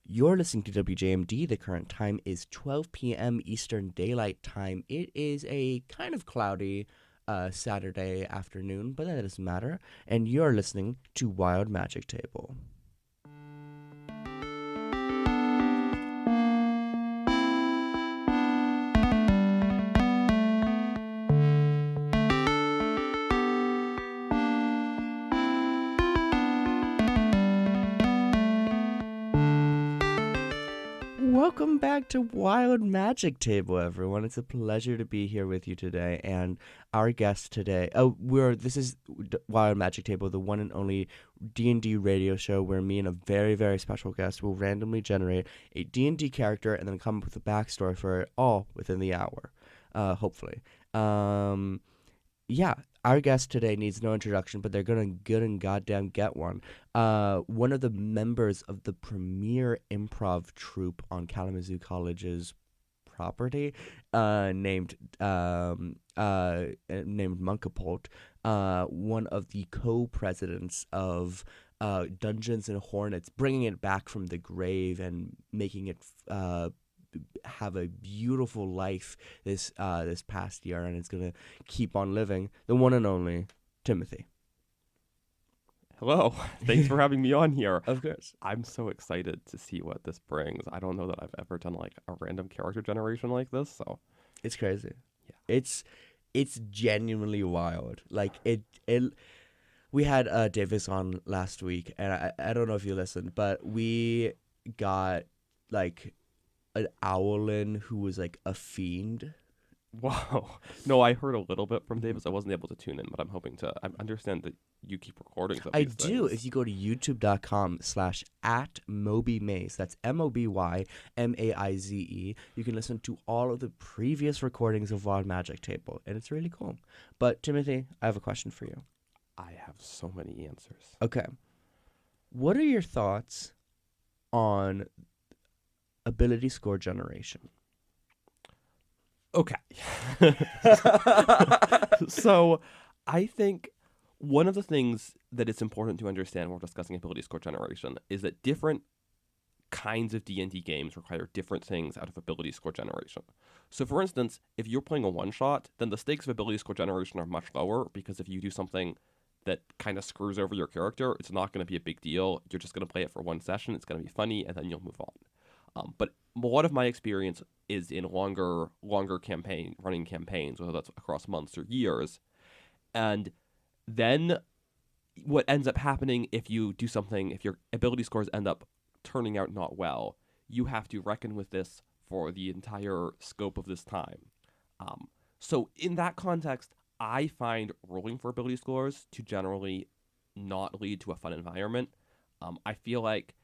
You're listening to WJMD. The current time is 12 p.m. Eastern Daylight Time. It is a kind of cloudy Saturday afternoon, but that doesn't matter. And you're listening to Wild Magic Table. Welcome back to Wild Magic Table, everyone. It's a pleasure to be here with you today. And our guest today, this is Wild Magic Table, the one and only D&D radio show where me and a very, very special guest will randomly generate a D&D character and then come up with a backstory for it all within the hour, hopefully. Yeah, our guest today needs no introduction, but they're gonna good and goddamn get one. One of the members of the premier improv troupe on Kalamazoo College's property, named Monkapult, one of the co-presidents of Dungeons and Hornets, bringing it back from the grave and making it have a beautiful life this past year, and it's gonna keep on living. The one and only Timothy. Hello. Thanks for having me on here. Of course. I'm so excited to see what this brings. I don't know that I've ever done like a random character generation like this, so It's crazy. Yeah. It's genuinely wild. Like it we had Davis on last week, and I don't know if you listened, but we got like an owlin who was like a fiend. wow. No, I heard a little bit from Davis. I wasn't able to tune in, but I understand that you keep recordings of I these do. things. If you go to youtube.com/@MobyMaize, that's MobyMaize, you can listen to all of the previous recordings of Wild Magic Table, and it's really cool. But Timothy, I have a question for you. I have so many answers. Okay. What are your thoughts on ability score generation? Okay. So I think one of the things that it's important to understand when we're discussing ability score generation is that different kinds of D&D games require different things out of ability score generation. So for instance, if you're playing a one-shot, then the stakes of ability score generation are much lower, because if you do something that kind of screws over your character, it's not going to be a big deal. You're just going to play it for one session, it's going to be funny, and then you'll move on. But a lot of my experience is in longer running campaigns, whether that's across months or years. And then what ends up happening if you do something, if your ability scores end up turning out not well, you have to reckon with this for the entire scope of this time. So in that context, I find rolling for ability scores to generally not lead to a fun environment. I feel like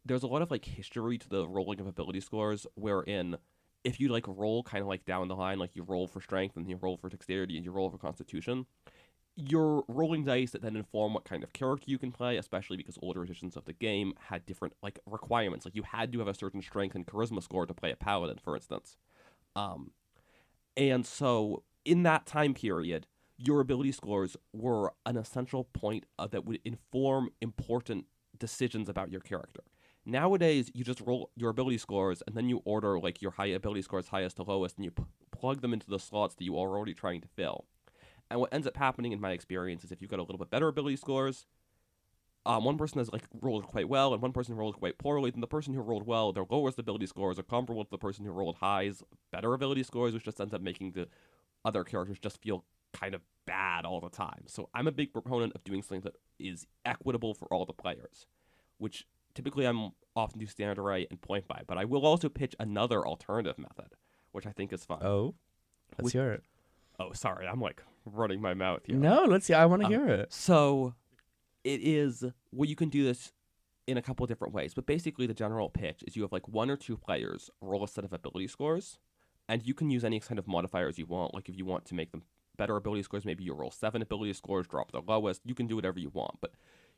there's a lot of like history to the rolling of ability scores, wherein if you like roll kind of like down the line, like you roll for strength and you roll for dexterity and you roll for constitution, you're rolling dice that then inform what kind of character you can play, especially because older editions of the game had different like requirements. Like you had to have a certain strength and charisma score to play a paladin, for instance. And so in that time period, your ability scores were an essential point that would inform important decisions about your character. Nowadays, you just roll your ability scores, and then you order like your high ability scores highest to lowest, and you plug them into the slots that you are already trying to fill. And what ends up happening in my experience is if you've got a little bit better ability scores, one person has like rolled quite well, and one person rolled quite poorly. Then the person who rolled well, their lowest ability scores are comparable to the person who rolled highs, better ability scores, which just ends up making the other characters just feel kind of bad all the time. So I'm a big proponent of doing something that is equitable for all the players, which typically I'm often do standard array and point buy, but I will also pitch another alternative method, which I think is fun. Oh, let's hear it. Oh, sorry, I'm like running my mouth here. No, let's see. I want to hear it. So it is, well, you can do this in a couple of different ways, but basically the general pitch is you have like one or two players roll a set of ability scores, and you can use any kind of modifiers you want. Like if you want to make them better ability scores, maybe you roll 7 ability scores, drop the lowest. You can do whatever you want, but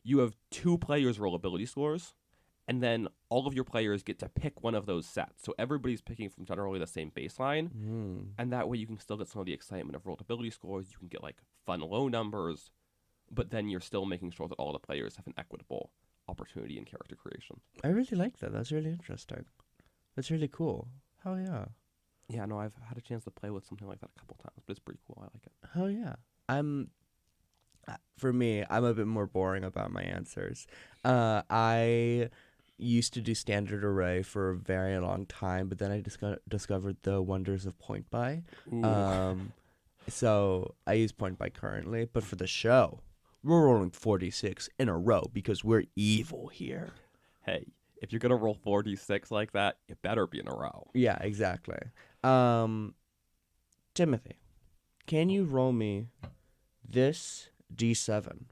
you have 2 players roll ability scores, and then all of your players get to pick one of those sets. So everybody's picking from generally the same baseline, and that way you can still get some of the excitement of rolled ability scores. You can get like fun low numbers, but then you're still making sure that all the players have an equitable opportunity in character creation. I really like that. That's really interesting. That's really cool. Hell yeah. Yeah, no, I've had a chance to play with something like that a couple times, but it's pretty cool. I like it. Hell yeah. For me, I'm a bit more boring about my answers. I used to do standard array for a very long time, but then I discovered the wonders of point buy. Ooh. So I use point buy currently, but for the show, we're rolling 46 in a row because we're evil here. Hey, if you're gonna roll 4d6 like that, it better be in a row. Yeah, exactly. Timothy, can you roll me this D7?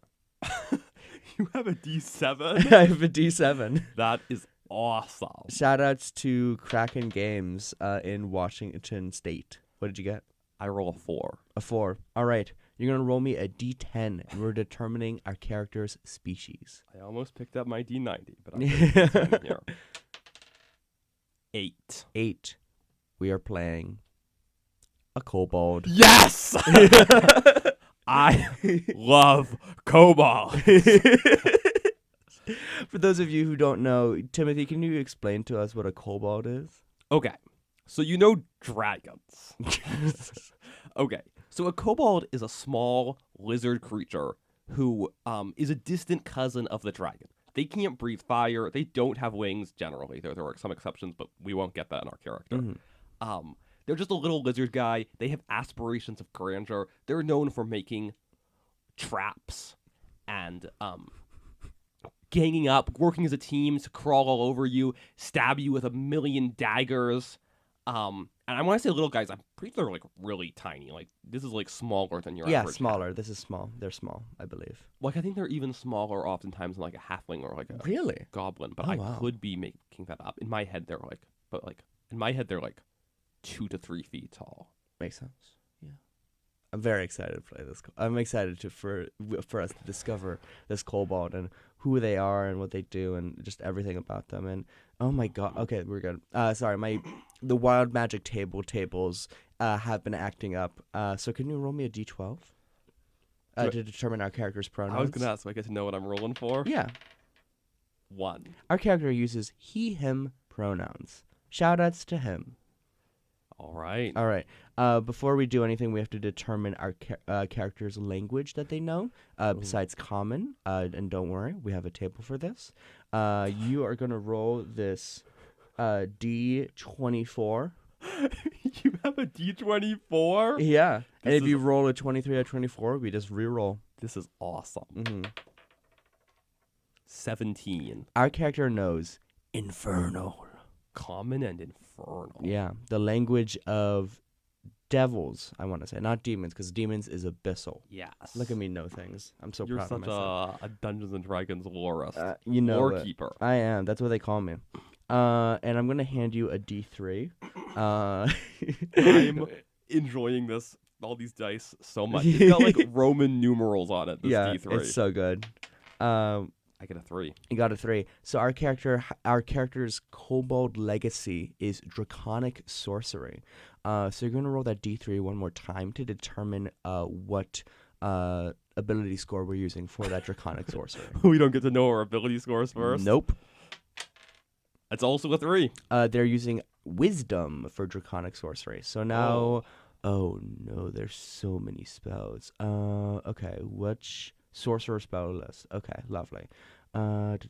You have a D7? I have a D7. That is awesome. Shout outs to Kraken Games in Washington State. What did you get? I roll a 4. A 4. All right. You're going to roll me a D10, and we're determining our character's species. I almost picked up my D90, but I'm D10 here. 8. 8. We are playing a kobold. Yes! I love kobold. For those of you who don't know, Timothy, can you explain to us what a kobold is? Okay, so you know dragons. Okay, so a kobold is a small lizard creature who is a distant cousin of the dragon. They can't breathe fire. They don't have wings generally. There are some exceptions, but we won't get that in our character. Mm-hmm. They're just a little lizard guy. They have aspirations of grandeur. They're known for making traps and ganging up, working as a team to crawl all over you, stab you with a million daggers. And when I say little guys, I'm pretty sure they're like really tiny. Like this is like smaller than your average. Yeah, smaller. This is small. They're small, I believe. Like I think they're even smaller oftentimes than like a halfling or like a Really? goblin. But Oh, I wow. could be making that up. In my head, they're like 2 to 3 feet tall. Makes sense. Yeah. I'm very excited to play this. I'm excited for us to discover this kobold and who they are and what they do and just everything about them. And oh my god. Okay, we're good. Sorry, the wild magic tables have been acting up. So can you roll me a d12 to determine our character's pronouns? I was gonna ask, so I get to know what I'm rolling for. Yeah. 1. Our character uses he/him pronouns. Shoutouts to him. All right. All right. Before we do anything, we have to determine our character's language that they know, besides common. And don't worry, we have a table for this. You are going to roll this D24. You have a D24? Yeah. And if is- you roll a 23 or 24, we just re-roll. This is awesome. Mm-hmm. 17. Our character knows infernal. Common and infernal. Yeah. The language of devils, I want to say. Not demons, because demons is abyssal. Yes. Look at me know things. I'm so You're proud of such myself. a Dungeons and Dragons lorist. You know Lore it. keeper. I am. That's what they call me. And I'm going to hand you a D3. I'm enjoying this, all these dice, so much. It's got like Roman numerals on it, this yeah, D3. it's so good. I get a 3. You got a 3. So our character's kobold legacy is draconic sorcery. So you're going to roll that D3 one more time to determine what ability score we're using for that draconic sorcery. We don't get to know our ability scores first? Nope. It's also a 3. They're using wisdom for draconic sorcery. So now, oh no, there's so many spells. Okay, which sorcerer spell list? Okay, lovely. This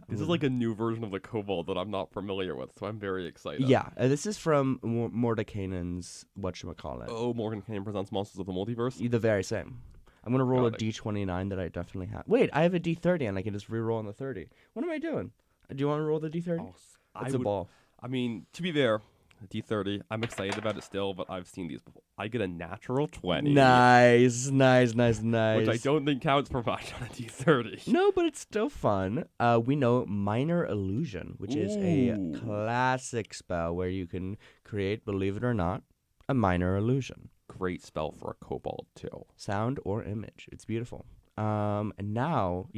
is like a new version of the kobold that I'm not familiar with, so I'm very excited. Yeah, this is from Mordekainen's whatchamacallit. Oh, Morgan Kane presents Monsters of the Multiverse? The very same. I'm going to roll Got a D29 that I definitely have. Wait, I have a D30 and I can just re-roll on the 30. What am I doing? Do you want to roll the D30? Oh, It's a ball. I mean, to be fair, D30, I'm excited about it still, but I've seen these before. I get a natural 20. Nice. Which I don't think counts for much on a D30. No, but it's still fun. We know Minor Illusion, which is a Ooh. classic spell where you can create, believe it or not, a minor illusion. Great spell for a kobold, too. Sound or image. It's beautiful. And now,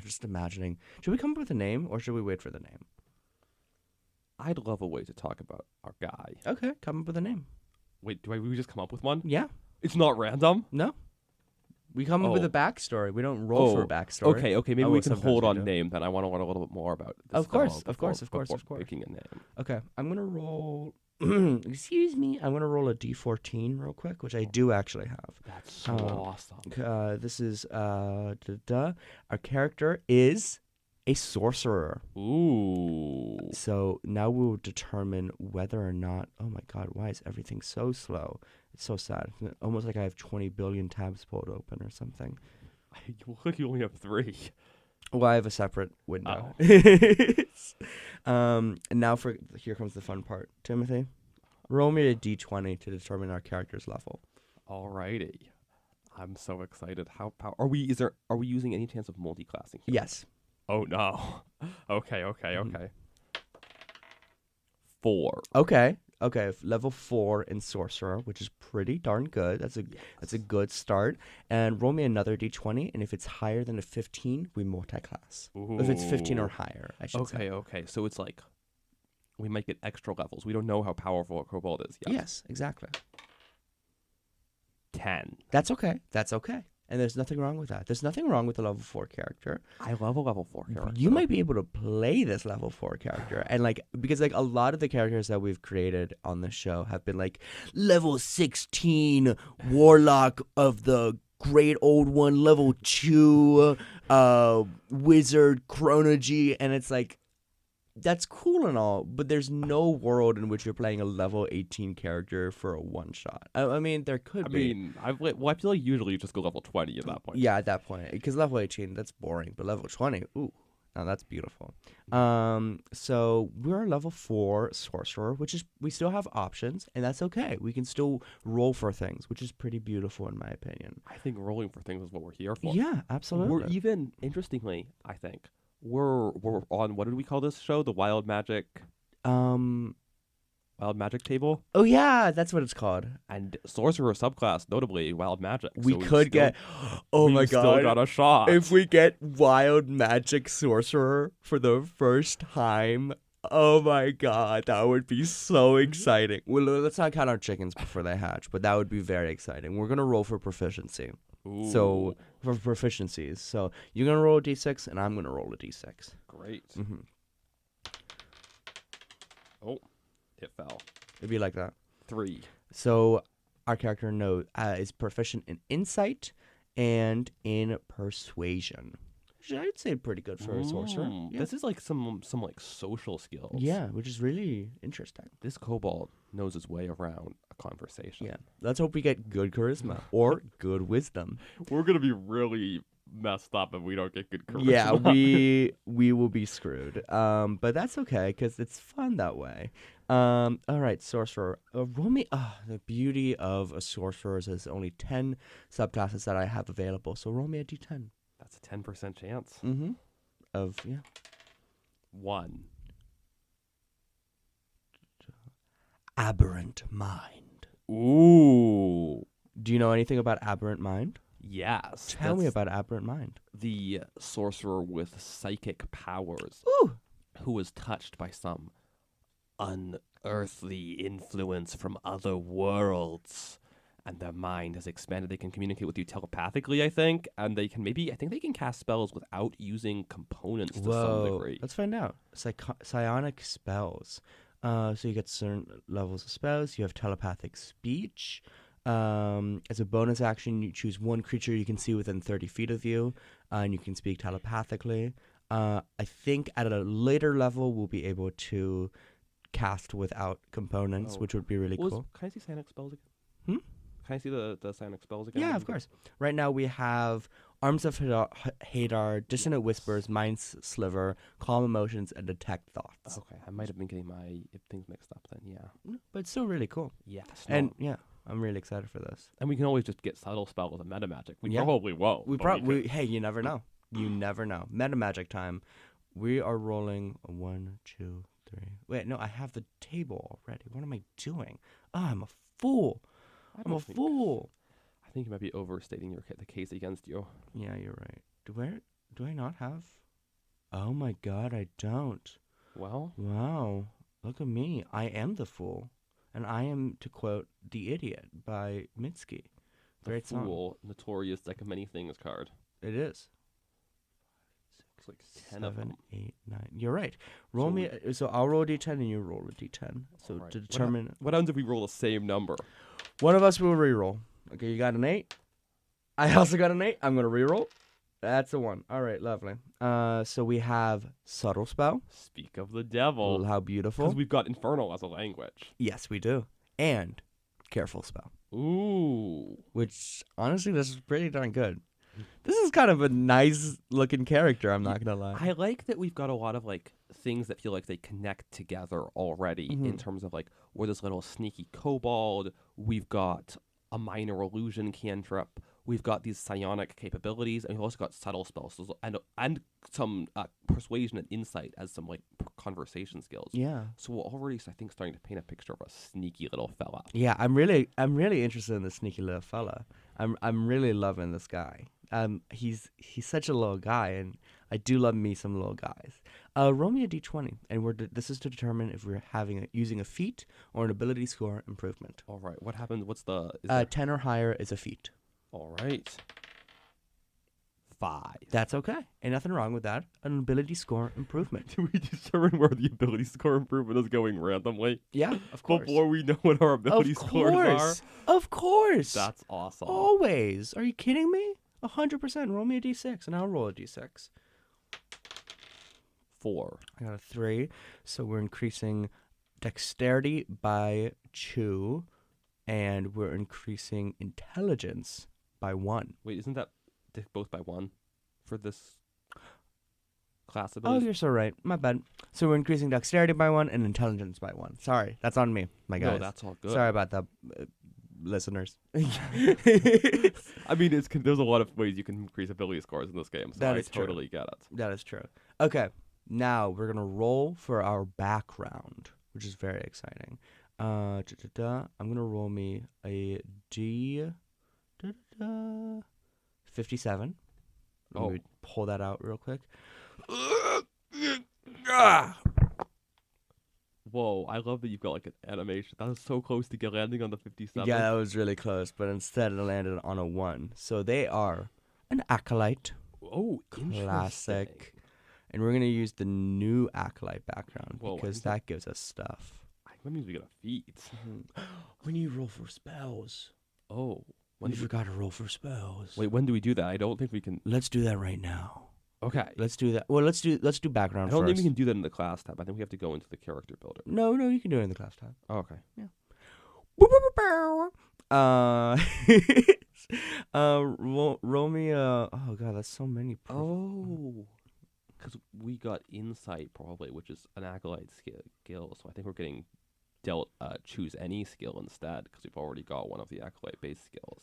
just imagining. Should we come up with a name or should we wait for the name? I'd love a way to talk about our guy. Okay, come up with a name. Wait, we just come up with one? Yeah. It's not random? No. We come up with Oh. a backstory. We don't roll for a backstory. Okay. Maybe Oh, we can sometimes hold we on do. name then. I want to learn a little bit more about this Of course, demo of course, before of course. picking a name. Okay, I'm gonna roll. Excuse me. I'm gonna roll a d14 real quick, which I do actually have. That's so awesome. This is Our character is a sorcerer. Ooh. So now we'll determine whether or not. Oh my God, why is everything so slow? It's so sad. Almost like I have 20 billion tabs pulled open or something. You only have 3. Well, I have a separate window. And now here comes the fun part. Timothy, roll me a d20 to determine our character's level. Alrighty. I'm so excited. Are we using any chance of multi-classing here? Yes. Oh no. Okay. 4. Okay. Level 4 in sorcerer, which is pretty darn good. That's a good start. And roll me another d20, and if it's higher than a 15, we multi-class. Ooh. If it's 15 or higher, I should say. Okay. So it's like we might get extra levels. We don't know how powerful a kobold is yet. Yes, exactly. 10. That's okay. And there's nothing wrong with that. There's nothing wrong with a level 4 character. I love a level 4 character. You might be able to play this level 4 character. And because a lot of the characters that we've created on the show have been level 16 warlock of the great old one, level 2 wizard chronology, and it's that's cool and all, but there's no world in which you're playing a level 18 character for a one-shot. I mean, there could be. I feel like usually you just go level 20 at that point. Yeah, at that point. Because level 18, that's boring. But level 20, ooh, now that's beautiful. So we're a level 4 sorcerer, which is, we still have options, and that's okay. We can still roll for things, which is pretty beautiful in my opinion. I think rolling for things is what we're here for. Yeah, absolutely. We're even, interestingly, I think, we're on, what did we call this show? The Wild Magic table? Oh yeah, that's what it's called. And sorcerer subclass, notably Wild Magic. We so could get, oh my God. Still got a shot. If we get Wild Magic Sorcerer for the first time, oh my God, that would be so exciting. Well, let's not count our chickens before they hatch, but that would be very exciting. We're going to roll for proficiency. Ooh. So, for proficiencies. So, you're going to roll a d6, and I'm going to roll a d6. Great. Mm-hmm. Oh, it fell. It'd be like that. 3. So, our character is proficient in insight and in persuasion. Which I'd say pretty good for a sorcerer. Yeah. This is like some social skills. Yeah, which is really interesting. This kobold knows his way around a conversation. Yeah. Let's hope we get good charisma or good wisdom. We're going to be really messed up if we don't get good charisma. Yeah, we will be screwed. But that's okay because it's fun that way. All right, sorcerer. Roll me. The beauty of a sorcerer is there's only 10 subclasses that I have available. So roll me a d10. That's a 10% chance. Mm-hmm. 1. Aberrant mind. Ooh. Do you know anything about aberrant mind? Yes. Tell me about aberrant mind. The sorcerer with psychic powers. Ooh. Who was touched by some unearthly influence from other worlds. And their mind has expanded. They can communicate with you telepathically, I think. And they can I think they can cast spells without using components to some degree. Let's find out. Psionic spells. So you get certain levels of spells. You have telepathic speech. As a bonus action, you choose one creature you can see within 30 feet of you. And you can speak telepathically. I think at a later level, we'll be able to cast without components, which would be really cool. Can I see psionic spells Hmm? again? Can I see the psionic spells again? Yeah, of course. Right now we have Arms of Hadar, Dissonant Whispers, Mind Sliver, Calm Emotions, and Detect Thoughts. Okay, I might have been getting my things mixed up then, yeah. But it's still really cool. Yes. And yeah, I'm really excited for this. And we can always just get subtle spell with a meta magic. We Yeah. probably won't. Hey, you never know. You never know. Meta magic time. We are rolling a 1, 2, 3. Wait, no, I have the table already. What am I doing? Oh, I'm a fool. I'm a fool. I think you might be overstating the case against you. Yeah, you're right. Do I not have? Oh my God, I don't. Well. Wow. Look at me. I am the fool. And I am, to quote The Idiot by Mitski. The Great song. Fool, Notorious Like a Many Things card. It is. It's like 10 of 7, them. 8, 9. You're right. Roll So me. So I'll roll a d10 and you roll a d10. So Alright. to determine, What happens if we roll the same number? one of us will re-roll. Okay, you got an 8. I also got an 8. I'm gonna re-roll. That's a 1. All right, lovely. So we have subtle spell. Speak of the devil. How beautiful. Because we've got Infernal as a language. Yes, we do. And careful spell. Ooh. Which honestly, this is pretty darn good. This is kind of a nice looking character. I'm not gonna lie. I like that we've got a lot of like things that feel like they connect together already in terms of like we're this little sneaky kobold. We've got a minor illusion cantrip. We've got these psionic capabilities, and we've also got subtle spells and some persuasion and insight as some like conversation skills. Yeah. So we're already, I think, starting to paint a picture of a sneaky little fella. Yeah, I'm really interested in this sneaky little fella. I'm really loving this guy. He's such a little guy, and I do love me some little guys. Roll me a d20, and this is to determine if we're using a feat or an ability score improvement. All right, what happens? What's the 10 or higher is a feat. All right. 5. That's okay. Ain't nothing wrong with that. An ability score improvement. Do we determine where the ability score improvement is going randomly? Yeah, of course. Before we know what our ability scores are? Of course. That's awesome. Always. Are you kidding me? 100%. Roll me a d6, and I'll roll a d6. 4. I got a 3. So we're increasing dexterity by 2, and we're increasing intelligence by 1. Wait, isn't that both by 1 for this class Oh, ability? you're so right. My bad. So we're increasing dexterity by 1 and intelligence by 1. Sorry, that's on me, my guys. No, that's all good. Sorry about that, listeners. I mean, there's a lot of ways you can increase ability scores in this game, so That I is true. totally get it. That is true. Okay, now we're going to roll for our background, which is very exciting. I'm going to roll me a D57. Let me pull that out real quick. Whoa, I love that you've got like an animation. That was so close to landing on the 57. Yeah, that was really close, but instead it landed on a 1. So they are an acolyte. Oh, interesting. Classic. And we're going to use the new acolyte background Whoa, because that gives us stuff. That means we get a feat. When you roll for spells. Oh. We forgot to roll for spells. Wait, when do we do that? I don't think we can. Let's do that right now. Okay. Let's do that. Well, let's do background I don't first. think we can do that in the class tab. I think we have to go into the character builder. No, you can do it in the class tab. Oh, okay. Yeah. Roll me a. Oh god, that's so many. Because we got insight probably, which is an acolyte skill. So I think we're getting dealt choose any skill instead because we've already got one of the acolyte base skills.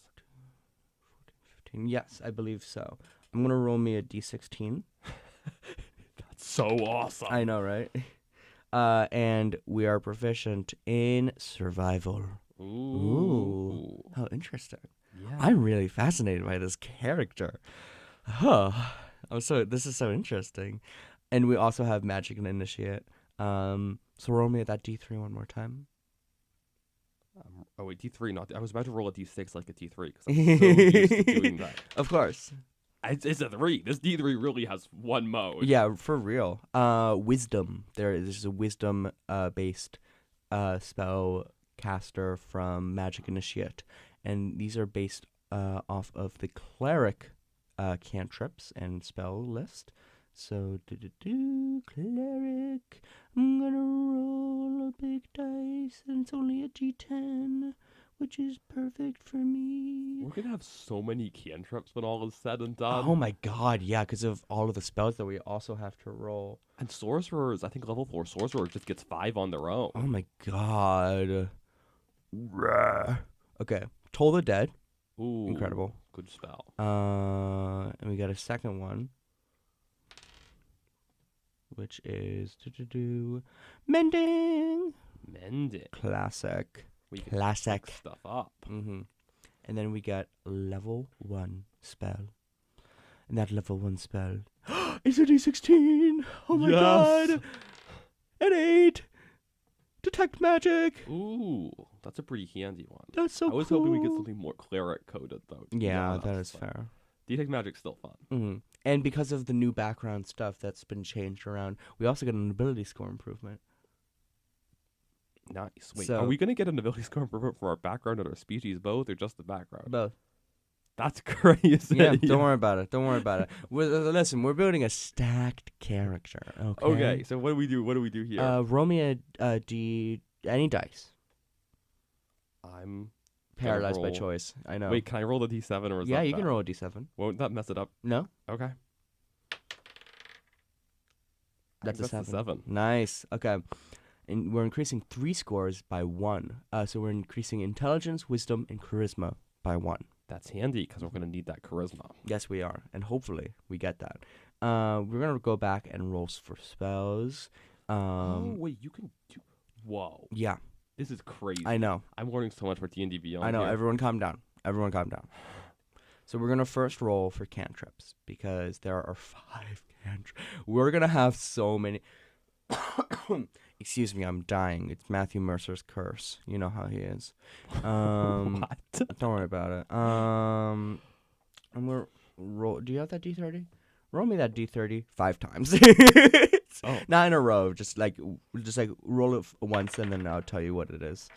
14, 15. Yes, I believe so. I'm gonna roll me a d16. That's so awesome. I know, right? And we are proficient in survival. Ooh. How interesting. Yeah. I'm really fascinated by this character. This is so interesting. And we also have magic and initiate. So roll me at that D3 one more time. Oh wait, D3, not. I was about to roll a D6 like a D3 because I'm so used to doing that. Of course. It's a 3. This D3 really has one mode. Yeah, for real. Wisdom. There's a wisdom based spell caster from Magic Initiate, and these are based off of the cleric cantrips and spell list. So cleric. I'm gonna roll a big dice, and it's only a D10, which is perfect for me. We're gonna have so many cantrips when all is said and done. Oh my god, yeah, because of all of the spells that we also have to roll. And sorcerers, I think level 4 sorcerer just gets 5 on their own. Oh my god. Okay, Toll the Dead. Ooh, incredible. Good spell. And we got a second one, which is Mending. Classic. We can Classic pick stuff up. And then we got level 1 spell. And that level 1 spell is a D16. Oh my god. An 8. Detect magic. Ooh. That's a pretty handy one. That's so I was hoping we get something more cleric coded though. to be Yeah, honest, that is but fair. Detect Magic's still fun. Hmm. And because of the new background stuff that's been changed around, we also get an ability score improvement. Nice. Wait, So- are we gonna get an ability score improvement for our background and our species both, or just the background? Both. That's crazy. Yeah, don't worry about it. Don't worry about it. Listen, we're building a stacked character. Okay. Okay, so what do we do? What do we do here? Roll me any dice. I'm Paralyzed by roll- choice. I know. Wait, can I roll the D7 or is yeah, that you can bad? roll a d7. Won't that mess it up? No, Okay. that's a the 7. 7. Nice. Okay. And we're increasing 3 scores by 1. So we're increasing intelligence, wisdom, and charisma by 1. That's handy because we're gonna need that charisma. Yes, we are, and hopefully we get that. We're gonna go back and roll for spells. Oh wait, you can do. Whoa, Yeah, this is crazy. I know. I'm learning so much for D&D Beyond. I know. here. Everyone, calm down. Everyone, calm down. So we're gonna first roll for cantrips because there are 5 cantrips. We're gonna have so many. Excuse me, I'm dying. It's Matthew Mercer's curse. You know how he is. What? Don't worry about it. And we're roll. Do you have that D30? Roll me that D30 5 times. Oh. Not in a row. Just like roll it once, and then I'll tell you what it is.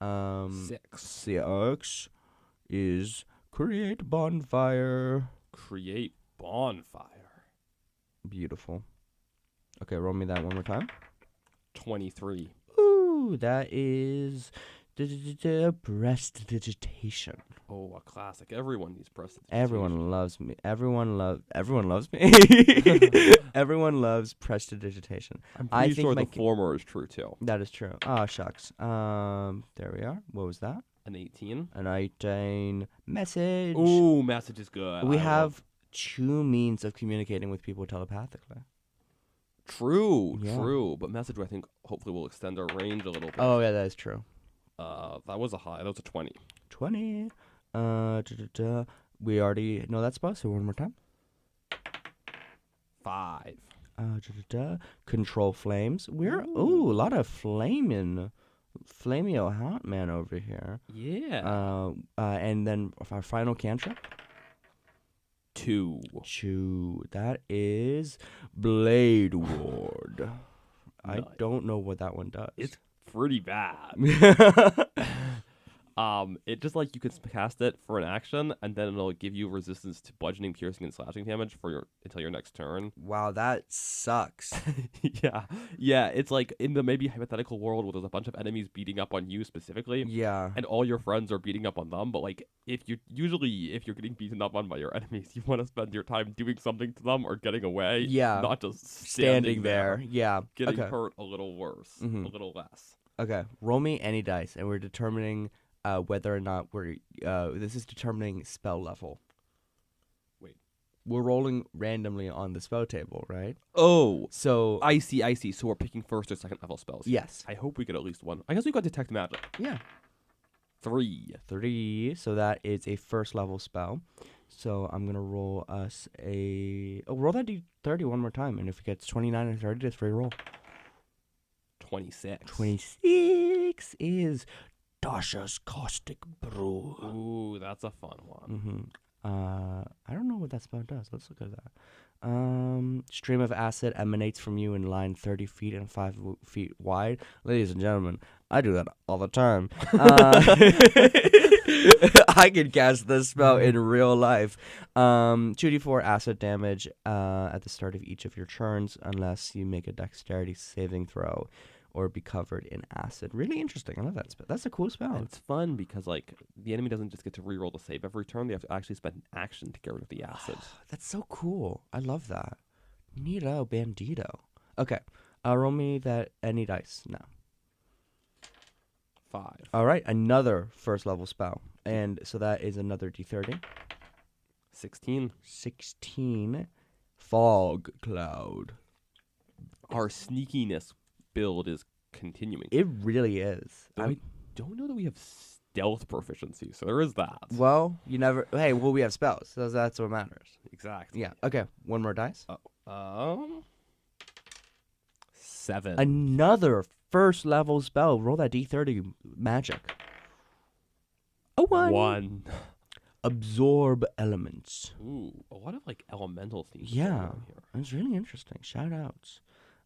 6. 6 is create bonfire. Create bonfire. Beautiful. Okay, roll me that one more time. 23. Ooh, that is prestidigitation. Oh, a classic. Everyone needs prestidigitation. Everyone loves me. Everyone loves me. Everyone loves prestidigitation. I'm I pretty think sure my the former is true too. That is true. Ah, shucks. There we are. What was that? An 18. An 18 message. Ooh, message is good. We I have 2 means of communicating with people telepathically. True, Yeah. true. But message, I think, hopefully will extend our range a little bit. Oh, yeah, that is true. That was a high. That was a 20. 20. We already know that spell, so one more time. 5. Control flames. We're a lot of flamio hot man over here. Yeah. And then our final cantrip. 2. That is Blade Ward. I Nice. don't know what that one does. It's pretty bad. It just like you can cast it for an action, and then it'll give you resistance to bludgeoning, piercing, and slashing damage until your next turn. Wow, that sucks. yeah. It's like in the maybe hypothetical world where there's a bunch of enemies beating up on you specifically, Yeah. and all your friends are beating up on them. But like if you're getting beaten up on by your enemies, you want to spend your time doing something to them or getting away. Yeah. Not just Standing there. Yeah. getting Okay. hurt a little worse, Mhm. a little less. Okay. Roll me any dice, and we're determining whether or not we're. This is determining spell level. Wait. We're rolling randomly on the spell table, right? Oh, So. I see. So we're picking first or second level spells. Yes. I hope we get at least one. I guess we got Detect Magic. Yeah. 3. 3. So that is a first level spell. So I'm gonna roll us roll that D30 one more time, and if it gets 29 or 30, just re-roll. 26. 26 is Dasha's Caustic Brew. Ooh, that's a fun one. I don't know what that spell does. Let's look at that. Stream of acid emanates from you in line 30 feet and 5 feet wide. Ladies and gentlemen, I do that all the time. I can cast this spell in real life. 2d4 acid damage at the start of each of your turns unless you make a dexterity saving throw or be covered in acid. Really interesting. I love that spell. That's a cool spell. And it's fun because like the enemy doesn't just get to reroll the save every turn. They have to actually spend an action to get rid of the acid. That's so cool. I love that. Neato bandito. Okay. Roll me that any dice now. 5. All right. Another first level spell. And so that is another D30. 16. 16. Fog cloud. Our sneakiness build is continuing. It really is. Though I don't know that we have stealth proficiency, so there is that. Well, you never. Hey, well, we have spells, so that's what matters. Exactly. Yeah. Okay. One more dice. 7. Another first level spell. Roll that D30 magic. one. 1. Absorb elements. Ooh, a lot of like elemental themes. Yeah, going on here. that's really interesting. Shout outs.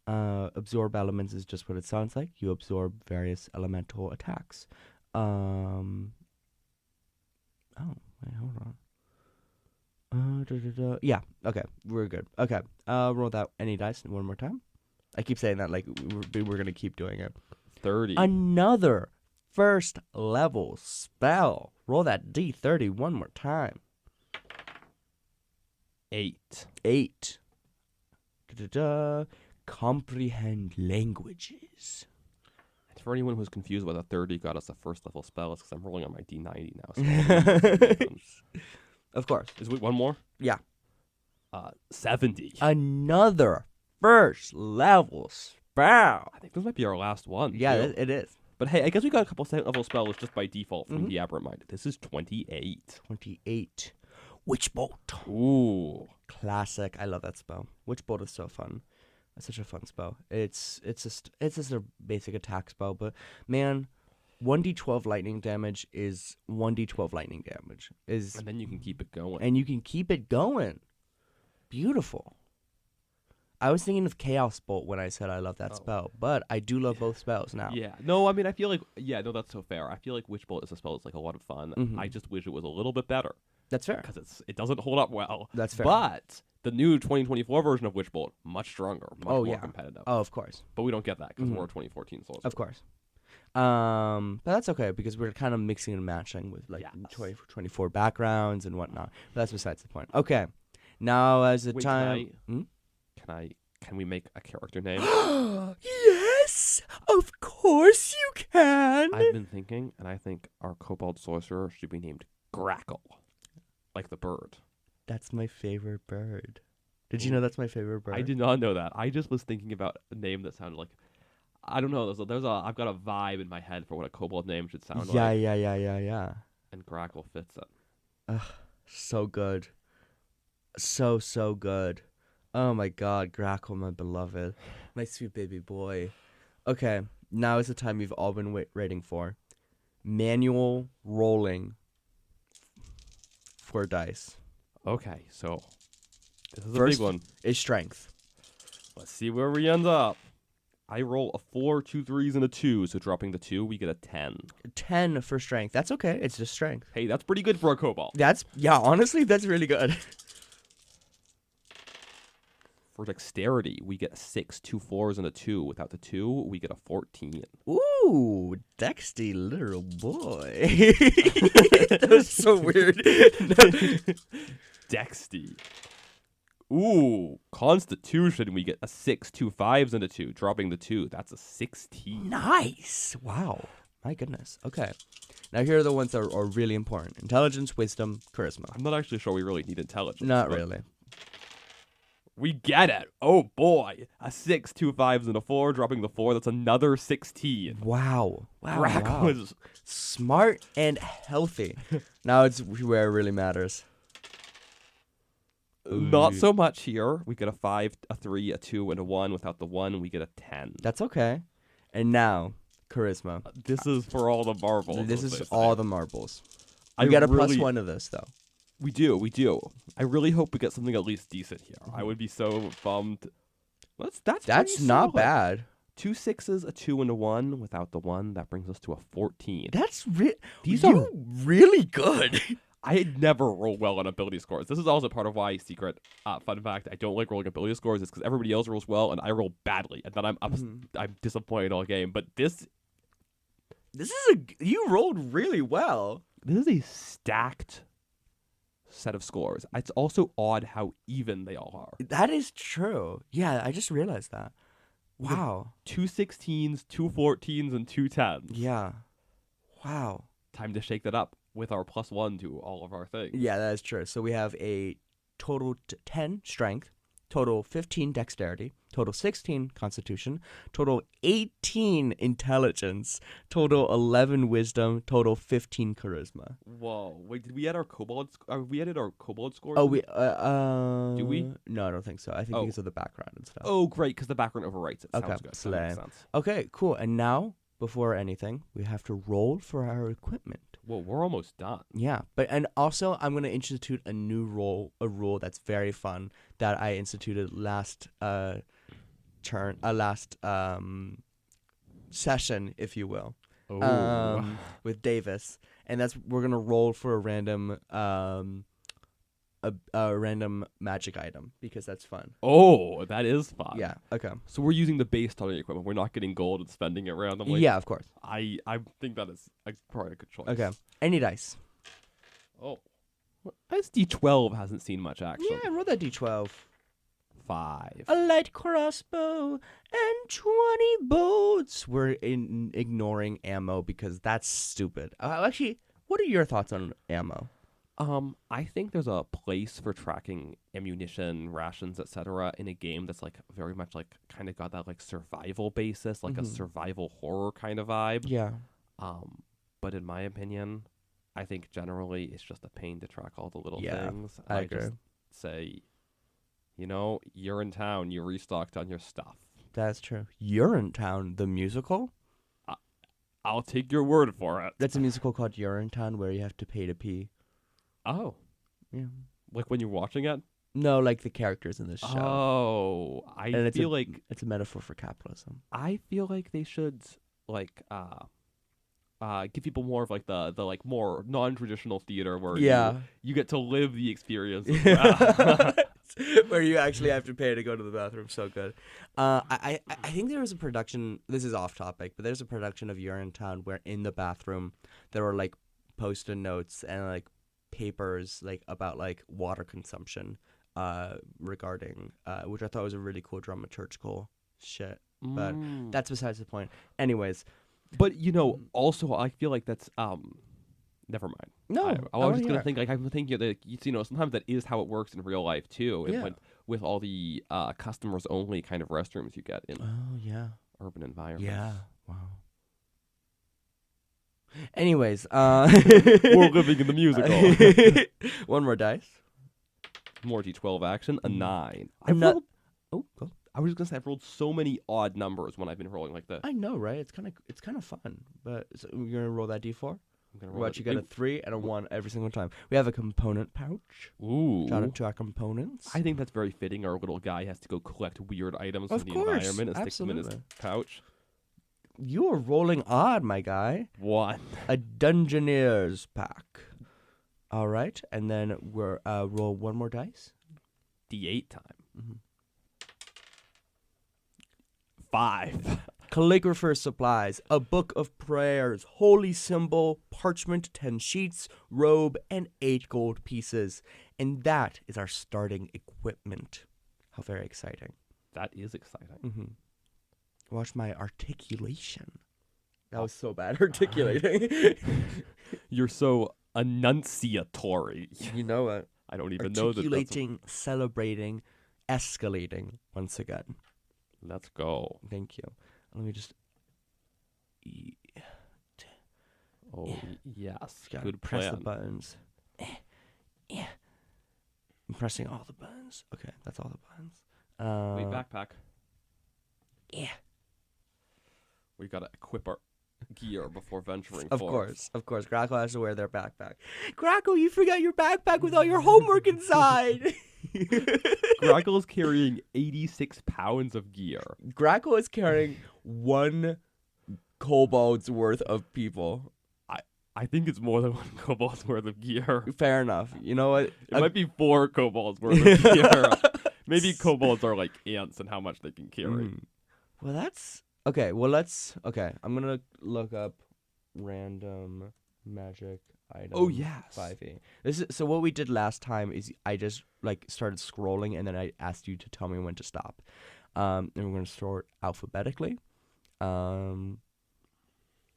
Absorb elements is just what it sounds like. You absorb various elemental attacks. Oh, wait, hold on. Yeah, okay, we're good. Okay, roll that any dice one more time. I keep saying that like we're going to keep doing it. 30. Another first level spell. Roll that D30 one more time. 8. 8. Comprehend languages. For anyone who's confused why the 30 got us a first level spell, it's because I'm rolling on my D90 now. So Of course. Is it one more? Yeah. 70. Another first level spell. I think this might be our last one. Yeah, too. it is. But hey, I guess we got a couple second level spells just by default from the Aberrant Mind. This is 28. 28. Witch Bolt. Ooh. Classic. I love that spell. Witch Bolt is so fun. It's such a fun spell. It's just a basic attack spell, but man, 1d12 lightning damage is 1d12 lightning damage. And then you can keep it going. And you can keep it going. Beautiful. I was thinking of Chaos Bolt when I said I love that spell, but I do love both spells now. Yeah. No, I mean, I feel like, that's so fair. I feel like Witch Bolt is a spell that's like a lot of fun. Mhm. I just wish it was a little bit better. That's fair. Because it doesn't hold up well. That's fair. But the new 2024 version of Witch Bolt, much stronger, much more competitive. Oh, of course. But we don't get that because we're a 2014 Soldier. Of course. But that's okay because we're kind of mixing and matching with like 2024 backgrounds and whatnot. But that's besides the point. Okay. Now as the time... Can we make a character name? Yes! Of course you can! I've been thinking, and I think our Kobold Sorcerer should be named Grackle. Like the bird. That's my favorite bird. Did you know that's my favorite bird? I did not know that. I just was thinking about a name that sounded like... I don't know. I've got a vibe in my head for what a kobold name should sound like. Yeah. And Grackle fits it. Ugh, so good. So good. Oh my god, Grackle, my beloved. My sweet baby boy. Okay, now is the time we've all been waiting for. Manual rolling for dice. Okay, so this is First a big one. Is strength. Let's see where we end up. I roll a 4, 2 3s, and a 2, so dropping the 2, we get a 10. 10 for strength. That's okay. It's just strength. Hey, that's pretty good for a kobold. Honestly, that's really good. For dexterity, we get a 6, 2 4s, and a 2. Without the 2, we get a 14. Ooh, Dexty little boy. That was so weird. Dexty. Ooh, Constitution, we get a 6, 2 5s, and a 2. Dropping the 2, that's a 16. Nice. Wow. My goodness. Okay. Now here are the ones that are really important. Intelligence, wisdom, charisma. I'm not actually sure we really need intelligence. Not really. We get it. Oh, boy. A 6, 2 5s, and a 4. Dropping the 4, that's another 16. Wow. Grackle is smart and healthy. Now it's where it really matters. Not so much here. We get a 5, a 3, a 2, and a 1. Without the 1, we get a 10. That's okay. And now, charisma. This is for all the marbles. This is all the marbles. I We get a really- +1 of this, though. We do. I really hope we get something at least decent here. I would be so bummed. That's pretty not solid. bad. 2 6s, a 2, and a 1. Without the 1, that brings us to a 14. That's These are really good. I had never rolled well on ability scores. This is also part of why, secret fun fact, I don't like rolling ability scores. It's because everybody else rolls well and I roll badly, and then I'm disappointed all game. But this is you rolled really well. This is a stacked set of scores. It's also odd how even they all are. That is true. Yeah, I just realized that. Wow. 2 16s, 2 14s, and 2 10s. Yeah. Wow. Time to shake that up with our +1 to all of our things. Yeah, that is true. So we have a total 10 strength, total 15 dexterity, total 16 constitution, total 18 intelligence, total 11 wisdom, total 15 charisma. Whoa. Wait, did we add our kobold we added our kobold scores? Oh, we do we? No, I don't think so. I think because of the background and stuff. Oh, great, because the background overwrites it. Okay, Sounds good. slay. That makes sense. Okay, cool. And now, before anything, we have to roll for our equipment. Well, we're almost done. Yeah, and also I'm gonna institute a rule that's very fun that I instituted last session, if you will, Oh. with Davis, and that's we're gonna roll for a random a random magic item because that's fun. Oh, that is fun. Yeah. Okay. So we're using the base starting equipment. We're not getting gold and spending it randomly. Yeah, of course. I think that is probably a good choice. Okay. Any dice. Oh. Well, SD12 hasn't seen much action. Yeah, roll that D12. 5. A light crossbow and 20 bolts. We're ignoring ammo because that's stupid. Actually, what are your thoughts on ammo? I think there's a place for tracking ammunition, rations, etc. in a game that's like very much like kind of got that like survival basis, like a survival horror kind of vibe. Yeah. But in my opinion, I think generally it's just a pain to track all the little Yeah, things. I agree. Just say, you're in town, you restocked on your stuff. That's true. Urinetown, the musical? I'll take your word for it. That's a musical called Urinetown where you have to pay to pee. Oh. Yeah. Like when you're watching it? No, like the characters in this show. Oh. I feel like it's a metaphor for capitalism. I feel like they should like give people more of like the like more non-traditional theater where you get to live the experience as well. Where you actually have to pay to go to the bathroom. So good. I think there was a production, this is off topic, but there's a production of Urinetown where in the bathroom there were like post-it notes and like papers like about like water consumption regarding which I thought was a really cool dramaturgical shit. But that's besides the point. Anyways. But also I feel like that's never mind. No, I was just gonna think like I'm thinking that sometimes that is how it works in real life too. Yeah. With all the customers only kind of restrooms you get in urban environments. Yeah. Wow. Anyways, we're living in the musical. One more dice. More D12 action. A 9. Go. I was just gonna say I've rolled so many odd numbers when I've been rolling like this. I know, right? It's kind of fun. But so you're gonna roll that D4. I'm gonna roll. You got a 3 and a 1 every single time. We have a component pouch. Ooh. Shout out to our components. I think that's very fitting. Our little guy has to go collect weird items from the environment and stick them in his pouch. You are rolling odd, my guy. 1. A Dungeoneer's pack. All right, and then we're roll one more dice. D8 time. 5. Calligrapher's supplies, a book of prayers, holy symbol, parchment, 10 sheets, robe, and 8 gold pieces. And that is our starting equipment. How very exciting. That is exciting. Mm-hmm. Watch my articulation. That was so bad articulating. You're so enunciatory. You know what? I don't even know that. Articulating, celebrating, escalating once again. Let's go. Thank you. Let me just... Yes. Good press the buttons. I'm pressing all the buttons. Okay, that's all the buttons. Wait, backpack. Yeah. We gotta equip our gear before venturing Of forth. course. Grackle has to wear their backpack. Grackle, you forgot your backpack with all your homework inside. Grackle is carrying 86 pounds of gear. Grackle is carrying 1 kobold's worth of people. I think it's more than 1 kobold's worth of gear. Fair enough. You know what? It might be 4 kobolds worth of gear. Maybe kobolds are like ants and how much they can carry. Well, that's... Okay, I'm going to look up random magic item. Oh, yes. 5e. So what we did last time is I just like started scrolling and then I asked you to tell me when to stop. And we're going to sort alphabetically.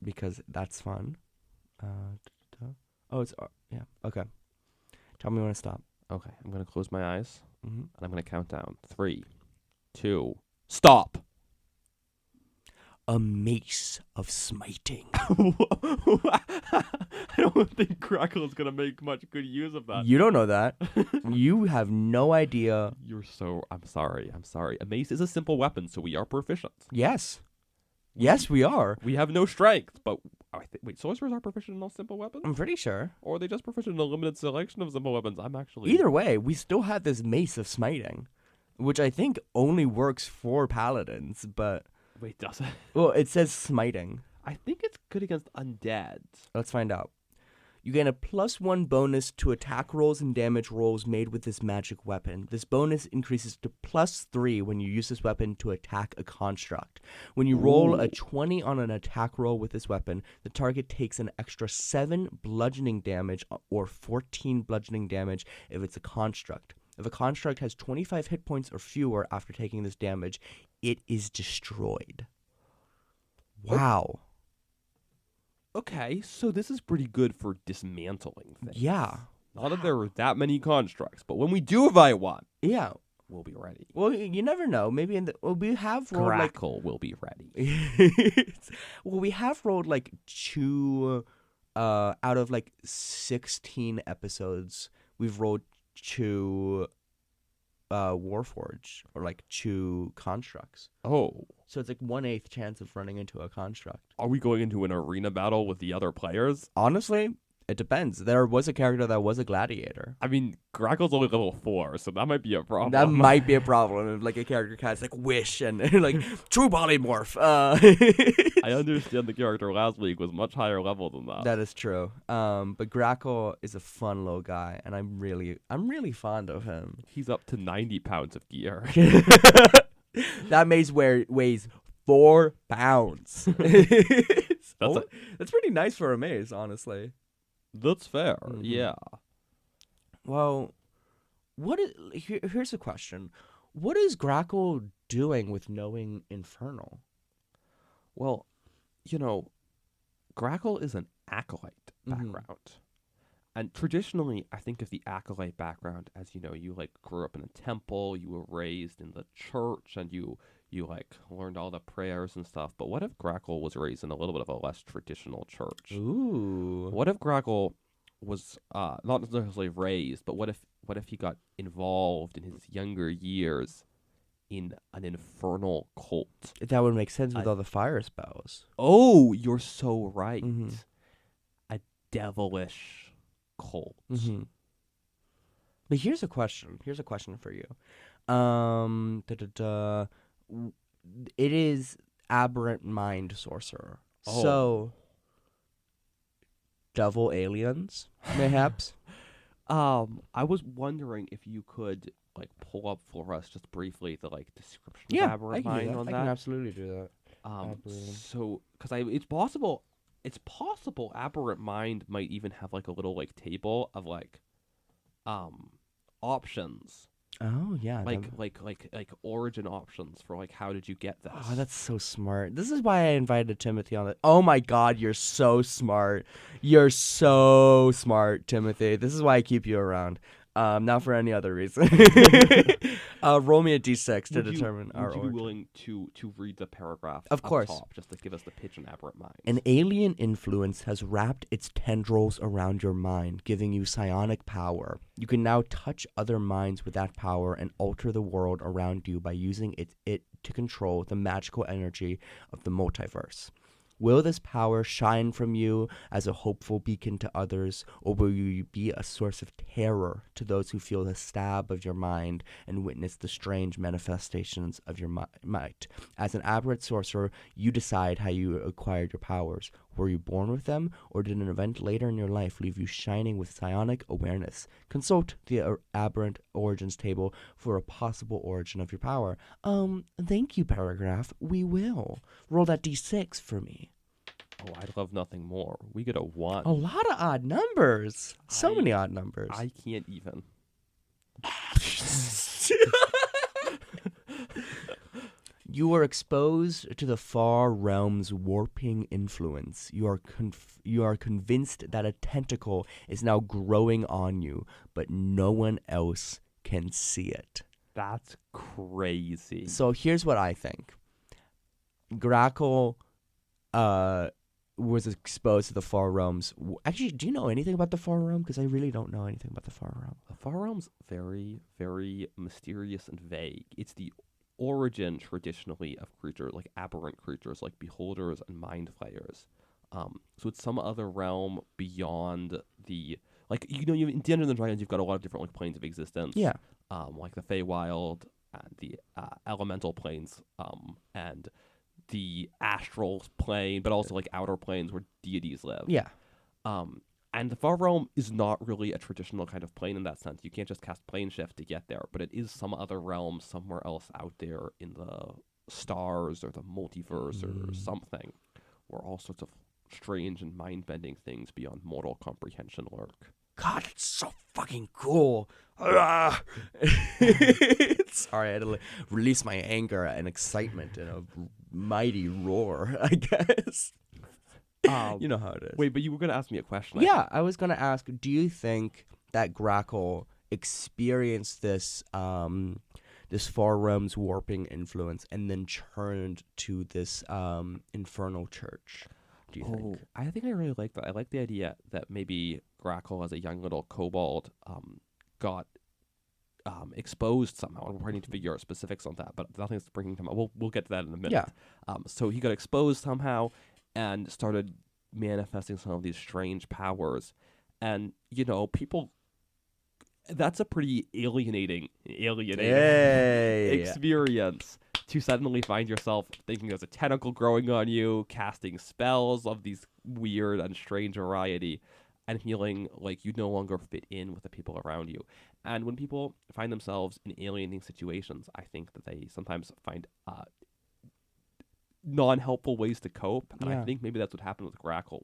Because that's fun. Yeah. Okay. Tell me when to stop. Okay, I'm going to close my eyes and I'm going to count down. 3, 2, stop. A mace of smiting. I don't think Crackle is going to make much good use of that. You don't know that. You have no idea. I'm sorry. A mace is a simple weapon, so we are proficient. Yes, we are. We have no strength, but Wait, sorcerers are proficient in all simple weapons? I'm pretty sure. Or are they just proficient in a limited selection of simple weapons? I'm actually... Either way, we still have this mace of smiting, which I think only works for paladins, but... Wait, does it? Well, it says smiting. I think it's good against undead. Let's find out. You gain a +1 bonus to attack rolls and damage rolls made with this magic weapon. This bonus increases to +3 when you use this weapon to attack a construct. When you roll a 20 on an attack roll with this weapon, the target takes an extra 7 bludgeoning damage or 14 bludgeoning damage if it's a construct. If a construct has 25 hit points or fewer after taking this damage, it is destroyed. Wow. Okay, so this is pretty good for dismantling things. Yeah. Not that there are that many constructs, but when we do fight one, Yeah. we'll be ready. Well, you never know. Maybe we have rolled Grackle will be ready. well, we have rolled like 2 out of like 16 episodes. We've rolled 2 Warforge or like 2 constructs. Oh. So it's like 1/8 chance of running into a construct. Are we going into an arena battle with the other players? Honestly, it depends. There was a character that was a gladiator. I mean, Grackle's only level 4, so that might be a problem. That might be a problem if like a character casts like Wish and like True Polymorph. I understand the character last week was much higher level than that. That is true. But Grackle is a fun little guy, and I'm really fond of him. He's up to 90 pounds of gear. That mace weighs 4 pounds. That's pretty nice for a mace, honestly. That's fair. Mhm. Yeah. Well, here's a question. What is Grackle doing with knowing Infernal? Well, Grackle is an acolyte Mhm. background. And traditionally, I think of the acolyte background as, you like grew up in a temple, you were raised in the church, and you like learned all the prayers and stuff. But what if Grackle was raised in a little bit of a less traditional church? Ooh. What if Grackle was not necessarily raised, but what if he got involved in his younger years in an infernal cult? That would make sense with all the fire spells. Oh, you're so right. Mhm. A devilish cult. Mm-hmm. But here's a question for you. It is aberrant mind sorcerer. Oh. So devil aliens, mayhaps. I was wondering if you could like pull up for us just briefly the like description of aberrant mind on I that. can absolutely do that. So because it's possible aberrant mind might even have like a little like table of like options, Oh yeah. like origin options for like how did you get this. Oh, that's so smart. This is why I invited Timothy on it. Oh my God, you're so smart. You're so smart, Timothy. This is why I keep you around. Not for any other reason. Roll me a d6 to determine our Would you origin. be willing to read the paragraph Of up course. top just to give us the pitch and aberrant mind? An alien influence has wrapped its tendrils around your mind, giving you psionic power. You can now touch other minds with that power and alter the world around you by using it to control the magical energy of the multiverse. Will this power shine from you as a hopeful beacon to others, or will you be a source of terror to those who feel the stab of your mind and witness the strange manifestations of your might? As an aberrant sorcerer, you decide how you acquired your powers. Were you born with them, or did an event later in your life leave you shining with psionic awareness? Consult the aberrant origins table for a possible origin of your power. Thank you, paragraph. We will. Roll that d6 for me. Oh, I'd love nothing more. We get a 1. A lot of odd numbers. So many odd numbers. I can't even. You are exposed to the far realm's warping influence. You are convinced that a tentacle is now growing on you, but no one else can see it. That's crazy. So here's what I think. Grackle was exposed to the far realms. Actually, do you know anything about the far realm? Because I really don't know anything about the far realm. The Far Realm's very, very mysterious and vague. It's the origin, traditionally, of creatures, like aberrant creatures, like beholders and mind flayers. So it's some other realm beyond the in Dungeons and Dragons you've got a lot of different like planes of existence. Yeah. Like the Feywild and the elemental planes, and the astral plane, but also like outer planes where deities live. Yeah. And the Far Realm is not really a traditional kind of plane in that sense. You can't just cast plane shift to get there, but it is some other realm somewhere else out there in the stars or the multiverse or something, where all sorts of strange and mind-bending things beyond mortal comprehension lurk. God, it's so fucking cool. Sorry, I had to release my anger and excitement in a mighty roar, I guess. You know how it is. Wait, but you were going to ask me a question. Yeah, I was going to ask, do you think that Grackle experienced this this Far Realm's warping influence and then turned to this infernal church? Do you think? I think I really like that. I like the idea that maybe Grackle, as a young little kobold, got exposed somehow. We're need to figure out specifics on that, but nothing's bringing him up. We'll get to that in a minute. Yeah. So he got exposed somehow and started manifesting some of these strange powers. And, people... That's a pretty alienating experience to suddenly find yourself thinking there's a tentacle growing on you, casting spells of these weird and strange variety, and feeling like you no longer fit in with the people around you. And when people find themselves in alienating situations, I think that they sometimes find non-helpful ways to cope. And I think maybe that's what happened with Grackle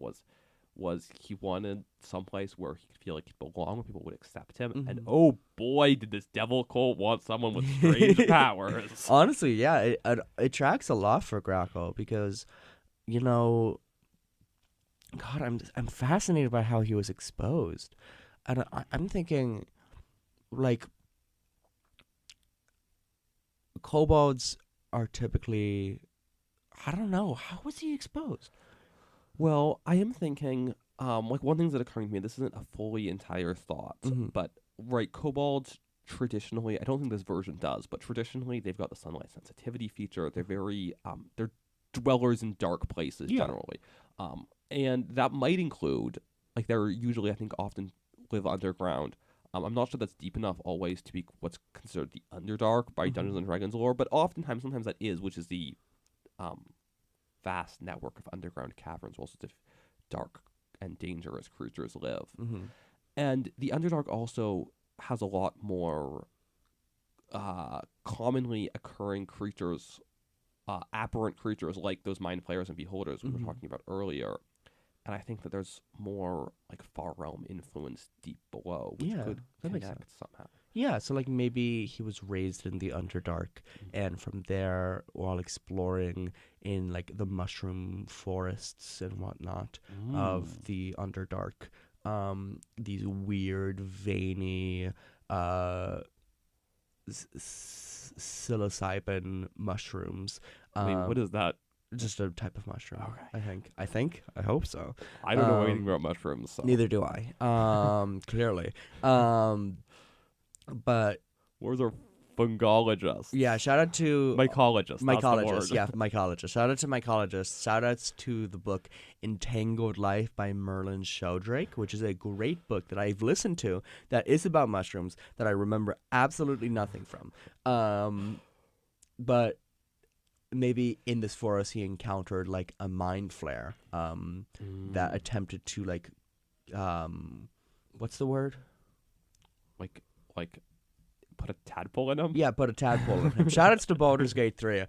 was he wanted someplace where he could feel like he belonged, where people would accept him. Mm-hmm. And oh boy, did this devil cult want someone with strange powers. Honestly, yeah, it tracks a lot for Grackle because, God, I'm fascinated by how he was exposed. And I'm thinking, like, kobolds are typically, I don't know, how was he exposed? Well, I am thinking, one thing that's occurring to me, this isn't a fully entire thought, but, kobolds traditionally, I don't think this version does, but traditionally they've got the sunlight sensitivity feature. They're very, they're dwellers in dark places generally. And that might include, they're usually, I think, often live underground. I'm not sure that's deep enough always to be what's considered the Underdark by Dungeons and Dragons lore, but sometimes that is, which is the, vast network of underground caverns where all sorts of dark and dangerous creatures live. Mm-hmm. And the Underdark also has a lot more commonly occurring creatures, aberrant creatures like those mind flayers and beholders we were talking about earlier. And I think that there's more Far Realm influence deep below, which could connect somehow. Yeah, so maybe he was raised in the Underdark, and from there, while exploring in the mushroom forests and whatnot of the Underdark, these weird, veiny, psilocybin mushrooms. What is that? Just a type of mushroom. Okay. I hope so. I don't know anything about mushrooms. So. Neither do I. Clearly. But where's our fungologist? Yeah, shout out to mycologist. Mycologist. Shout out to mycologist. Shout outs to the book Entangled Life by Merlin Sheldrake, which is a great book that I've listened to that is about mushrooms that I remember absolutely nothing from. But maybe in this forest he encountered a mind flare that attempted to what's the word? Put a tadpole in him? Yeah, put a tadpole in him. Shout-outs to Baldur's Gate 3,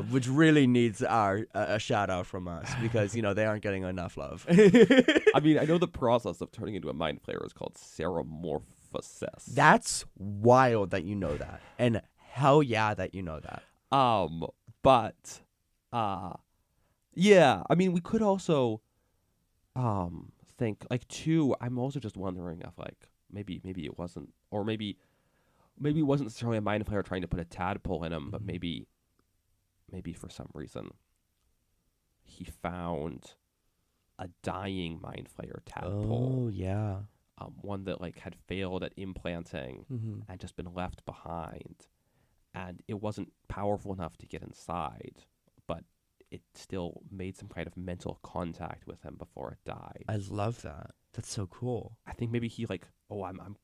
which really needs a shout-out from us because, they aren't getting enough love. I know the process of turning into a mind flayer is called seromorphosis. That's wild that you know that. And hell yeah that you know that. But, yeah, we could also think, too, I'm also just wondering if, maybe it wasn't, or maybe it wasn't necessarily a mind flayer trying to put a tadpole in him, but maybe for some reason he found a dying mind flayer tadpole. Oh, yeah. One that had failed at implanting and just been left behind. And it wasn't powerful enough to get inside, but it still made some kind of mental contact with him before it died. I love that. That's so cool. I think maybe he like, oh, I'm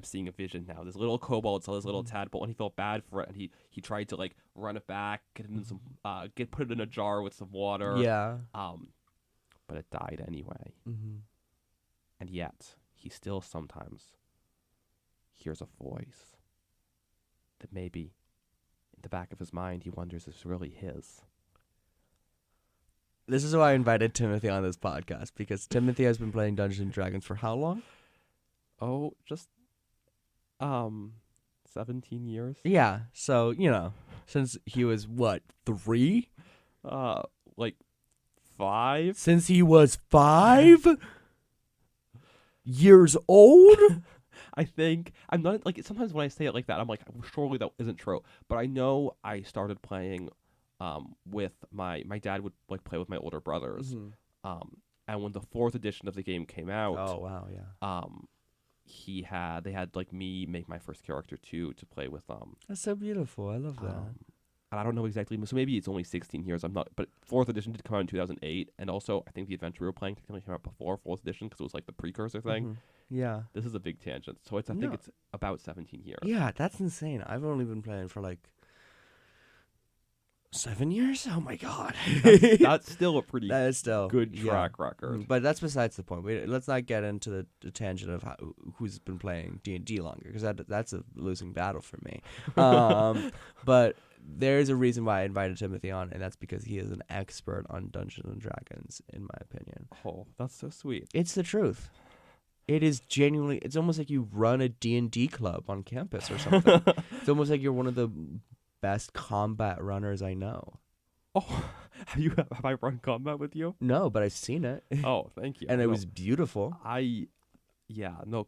seeing a vision now. This little kobold saw this little tadpole, and he felt bad for it, and he tried to like run it back, get it in some put it in a jar with some water. Yeah. But it died anyway. Mm-hmm. And yet he still sometimes hears a voice that maybe in the back of his mind he wonders if it's really his. This is why I invited Timothy on this podcast, because Timothy has been playing Dungeons and Dragons for how long? Oh, just 17 years. Yeah. So, since he was what, 3? Like 5. Since he was 5 years old? I think I'm not like sometimes when I say it like that, I'm like, surely that isn't true. But I know I started playing with my dad would like play with my older brothers. Mm-hmm. And when the 4th edition of the game came out, Oh wow, yeah. they had like me make my first character too to play with them. That's so beautiful. I love that. And I don't know exactly, so maybe it's only 16 years. I'm not, but 4th edition did come out in 2008, and also I think the adventure we were playing technically came out before 4th edition because it was like the precursor thing. Mm-hmm. Yeah. This is a big tangent, so I think it's about 17 years. Yeah, that's insane. I've only been playing for like 7 years. Oh my god, that's still a pretty that is still good track record. But that's besides the point. Let's not get into the tangent of who's been playing D&D longer, because that's a losing battle for me. But there's a reason why I invited Timothy on, and that's because he is an expert on Dungeons and Dragons, in my opinion. Oh, that's so sweet. It's the truth. It is genuinely. It's almost like you run a D&D club on campus or something. It's almost like you're one of the best combat runners I know. Oh, have I run combat with you? No, but I've seen it. Oh, thank you. And it was beautiful.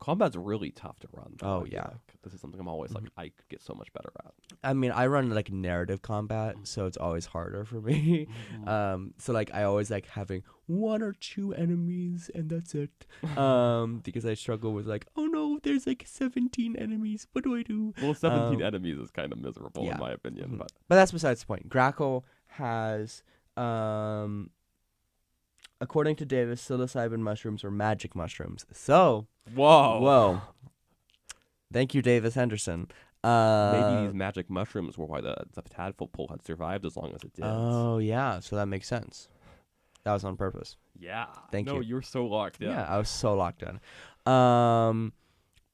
Combat's really tough to run. Oh, yeah. This is something I'm always like, I could get so much better at. I mean, I run like narrative combat, so it's always harder for me. So like I always like having 1 or 2 enemies, and that's it. Because I struggle with like, oh no, there's like 17 enemies. What do I do? Well, 17 enemies is kind of miserable in my opinion. But that's besides the point. Grackle has, according to Davis, psilocybin mushrooms or magic mushrooms. So, whoa. Thank you, Davis Henderson. Maybe these magic mushrooms were why the tadpole had survived as long as it did. Oh, yeah. So that makes sense. That was on purpose. Yeah. Thank you. No, you're so locked in. Yeah, I was so locked in.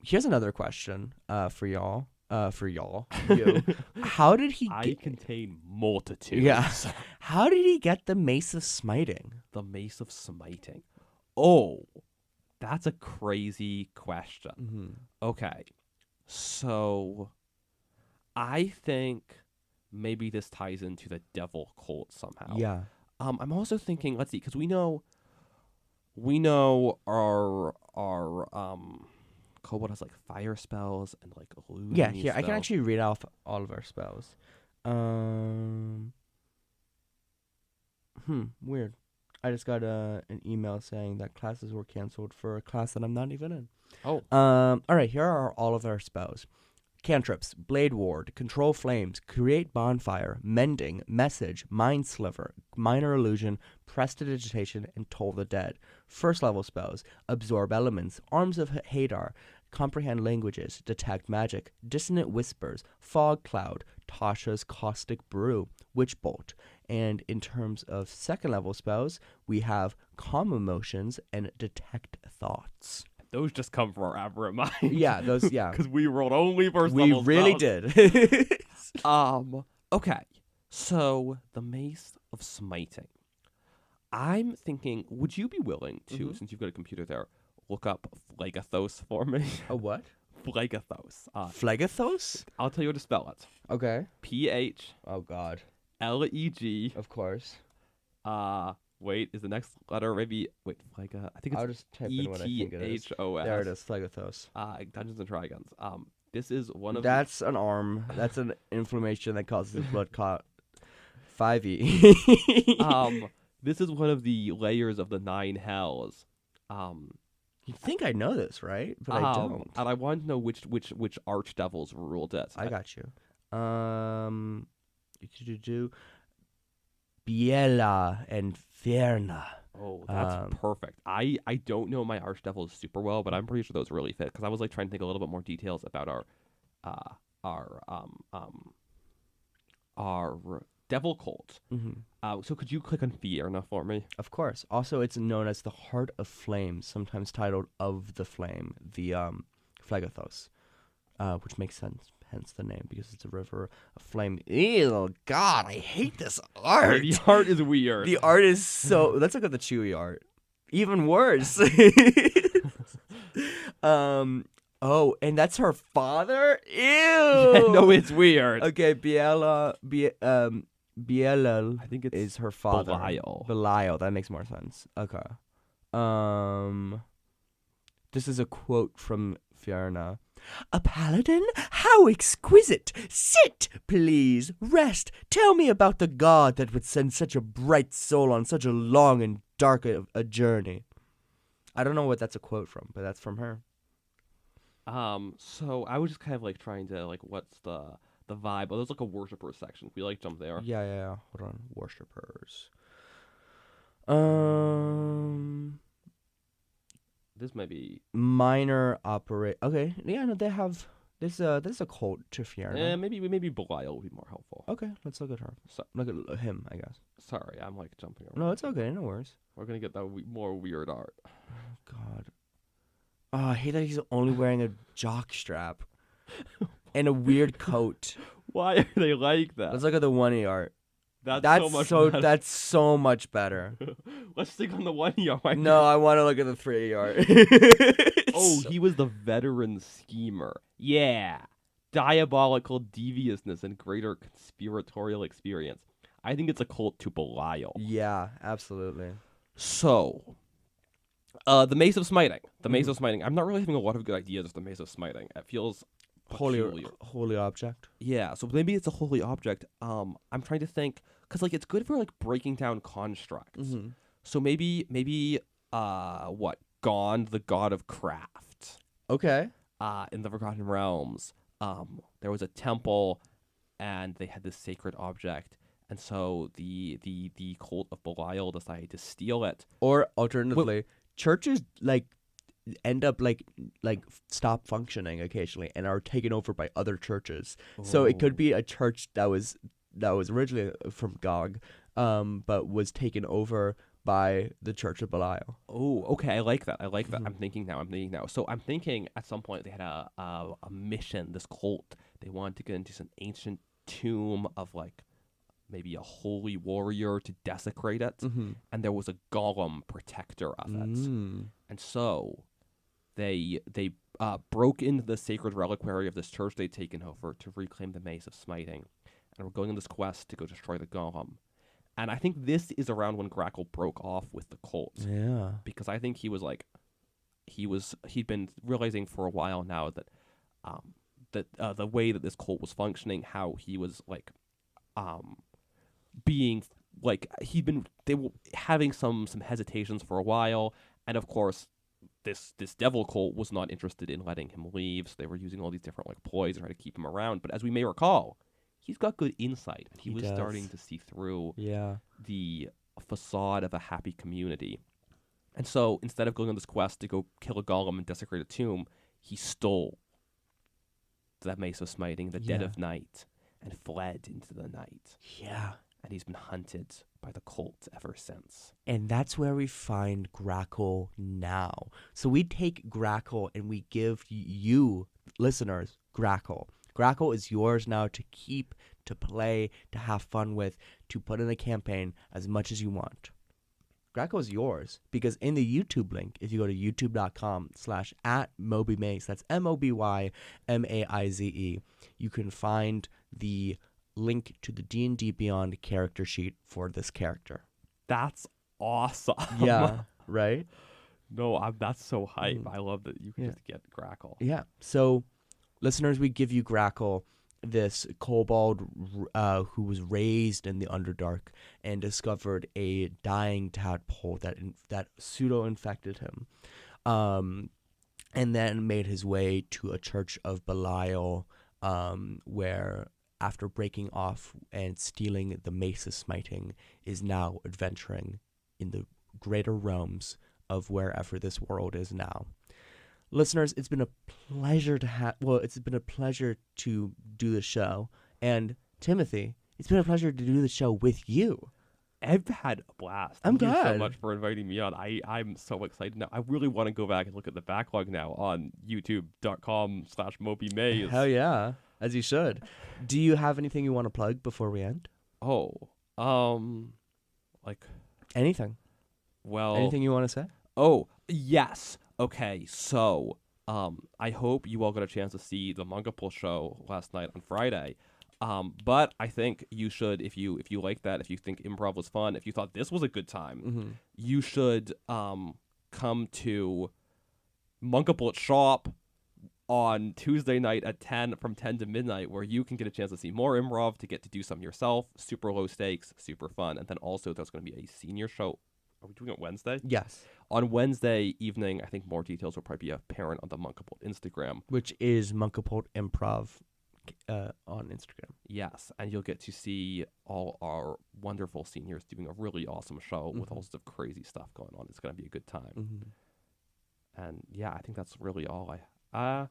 Here's another question for y'all. You. How did he I contain multitudes. Yeah. How did he get the Mace of Smiting? The Mace of Smiting. Oh, that's a crazy question. Mm-hmm. Okay. So, I think maybe this ties into the devil cult somehow. Yeah. I'm also thinking, let's see, because we know our kobold has like fire spells and like illusion. Yeah, here spells. I can actually read off all of our spells. Weird. I just got an email saying that classes were canceled for a class that I'm not even in. Oh. All right, here are all of our spells. Cantrips, Blade Ward, Control Flames, Create Bonfire, Mending, Message, Mind Sliver, Minor Illusion, Prestidigitation, and Toll the Dead. First level spells, Absorb Elements, Arms of Hadar, Comprehend Languages, Detect Magic, Dissonant Whispers, Fog Cloud, Tasha's Caustic Brew, Witch Bolt. And in terms of second level spells, we have Calm Emotions and Detect Thoughts. Those just come from our aberrant minds. Yeah, those, yeah. Because we rolled only first we level really spells. did. Okay. So, the Mace of Smiting. I'm thinking, would you be willing to, since you've got a computer there, look up Phlegathos for me? A what? Phlegathos. Phlegathos? I'll tell you how to spell it. Okay. P-H. Oh, God. L-E-G. Of course. Wait, is the next letter maybe... Wait, Phlega... I think it's I'll just type in what I think it is. E-T-H-O-S. There it is, Phlegathos. Dungeons and Dragons. This is one of... That's an arm. That's an inflammation that causes blood clot. 5e. This is one of the layers of the 9 hells. You'd think I know this, right? But I don't. And I want to know which archdevils ruled it. I got you. Biela and Fierna. Oh, that's perfect. I don't know my archdevils super well, but I'm pretty sure those really fit because I was like trying to think a little bit more details about our devil cult. So could you click on Fierna for me? Of course. Also, it's known as the Heart of Flame, sometimes titled Of the Flame, the Phlegothos, which makes sense, hence the name, because it's a river of flame. Ew, God, I hate this art. The art is weird. The art is so... Let's look at the Chewy art. Even worse. Oh, and that's her father? Ew! Yeah, no, it's weird. Okay, Biela, I think it's is her father. Belial, that makes more sense. Okay. This is a quote from Fierna. A paladin? How exquisite! Sit, please. Rest. Tell me about the god that would send such a bright soul on such a long and dark a journey. I don't know what that's a quote from, but that's from her. So I was just kind of like trying to like, what's the vibe? Oh, there's like a worshiper section. We like jump there. Yeah. Hold on, worshippers. This might be minor operate. Okay, yeah, no, they have. There's a cult to Fierna. Maybe Belial would be more helpful. Okay, let's look at her. Look at him, I guess. Sorry, I'm like jumping around. No, it's okay. No worries. We're gonna get that more weird art. Oh, God. Oh, I hate that he's only wearing a jock strap and a weird coat. Why are they like that? Let's look at the one-e art. That's better. That's so much better. Let's stick on the one-e art. No, I want to look at the 3 art. He was the veteran schemer. Yeah. Diabolical deviousness and greater conspiratorial experience. I think it's a cult to Belial. Yeah, absolutely. So, the Mace of Smiting. The Mace of Smiting. I'm not really having a lot of good ideas of the Mace of Smiting. It feels holy object. Yeah, so maybe it's a holy object. I'm trying to think because like it's good for like breaking down constructs. So maybe what Gond, the god of craft. Okay. In the Forgotten Realms, there was a temple, and they had this sacred object. And so the cult of Belial decided to steal it. Or alternatively, churches like end up like stop functioning occasionally and are taken over by other churches. So it could be a church that was originally from Gog, but was taken over by the Church of Belial. Oh, okay. I like that. I'm thinking now. So I'm thinking at some point they had a mission, this cult. They wanted to get into some ancient tomb of like maybe a holy warrior to desecrate it, and there was a golem protector of it, and so they broke into the sacred reliquary of this church they'd taken over to reclaim the Mace of Smiting, and were going on this quest to go destroy the golem. And I think this is around when Grackle broke off with the cult. Yeah, because I think he'd been realizing for a while now that the way that this cult was functioning, how he was like being like they were having some hesitations for a while, and of course this devil cult was not interested in letting him leave, so they were using all these different like ploys to try to keep him around. But as we may recall, he's got good insight, and he was starting to see through the facade of a happy community. And so instead of going on this quest to go kill a golem and desecrate a tomb, he stole that Mace of Smiting, the dead of night, and fled into the night. Yeah. And he's been hunted by the cult ever since. And that's where we find Grackle now. So we take Grackle and we give you, listeners, Grackle. Grackle is yours now to keep, to play, to have fun with, to put in a campaign as much as you want. Grackle is yours because in the YouTube link, if you go to youtube.com/@MobyMaize, that's MobyMaize, you can find the link to the D&D Beyond character sheet for this character. That's awesome. Yeah, right? No, that's so hype. I love that you can just get Grackle. Yeah. So, listeners, we give you Grackle, this kobold who was raised in the Underdark and discovered a dying tadpole that pseudo-infected him, and then made his way to a church of Belial, where after breaking off and stealing the mace of smiting, is now adventuring in the greater realms of wherever this world is now. Listeners, it's been a pleasure to do the show. And Timothy, it's been a pleasure to do the show with you. I've had a blast. I'm Thank you glad. so much for inviting me on. I'm so excited now. I really want to go back and look at the backlog now on youtube.com/MobyMaze. Hell yeah, as you should. Do you have anything you want to plug before we end? Oh, like, Anything. well, Anything you want to say? Oh, yes. Okay, so I hope you all got a chance to see the Manga Pull show last night on Friday. But I think you should, if you like that, if you think improv was fun, if you thought this was a good time, you should come to Manga Pull shop on Tuesday night at 10 from 10 to midnight, where you can get a chance to see more improv, to get to do some yourself, super low stakes, super fun. And then also there's going to be a senior show. Are we doing it Wednesday? Yes. On Wednesday evening, I think more details will probably be apparent on the Monkapult Instagram. Which is Monkapult Improv on Instagram. Yes, and you'll get to see all our wonderful seniors doing a really awesome show with all sorts of crazy stuff going on. It's going to be a good time. And yeah, I think that's really all I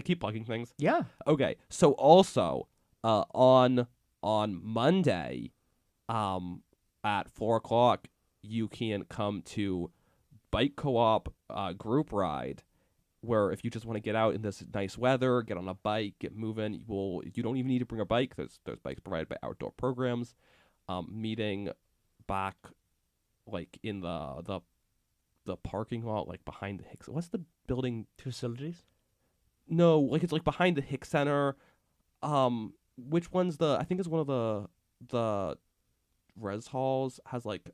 keep plugging things. Yeah. Okay, so also on Monday at 4:00, you can come to Bike Co-op group ride, where if you just want to get out in this nice weather, get on a bike, get moving, you don't even need to bring a bike. There's bikes provided by Outdoor Programs. Meeting back like in the parking lot, like behind the Hicks. What's the building? Facilities? No, like it's like behind the Hicks Center. Which one's I think it's one of the res halls has like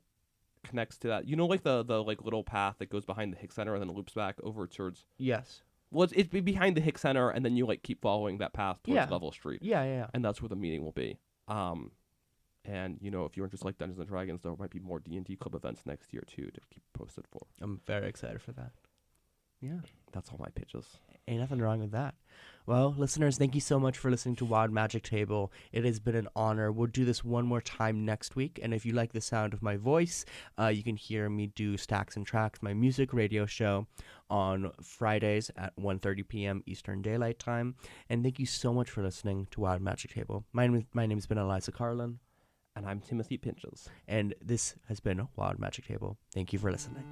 connects to that. You know, like the like little path that goes behind the Hicks Center and then loops back over towards. Yes. Well, it's behind the Hicks Center, and then you like keep following that path towards Level Street. Yeah. And that's where the meeting will be. And you know, if you're interested like Dungeons and Dragons, there might be more D&D club events next year too to keep posted for. I'm very excited for that. Yeah. That's all my pitches. Ain't nothing wrong with that. Well, listeners, thank you so much for listening to Wild Magic Table. It has been an honor. We'll do this one more time next week. And if you like the sound of my voice, you can hear me do Stacks and Tracks, my music radio show, on Fridays at 1:30 p.m. Eastern Daylight Time. And thank you so much for listening to Wild Magic Table. My name has been Eliza Carlin. And I'm Timothy Pinches. And this has been Wild Magic Table. Thank you for listening.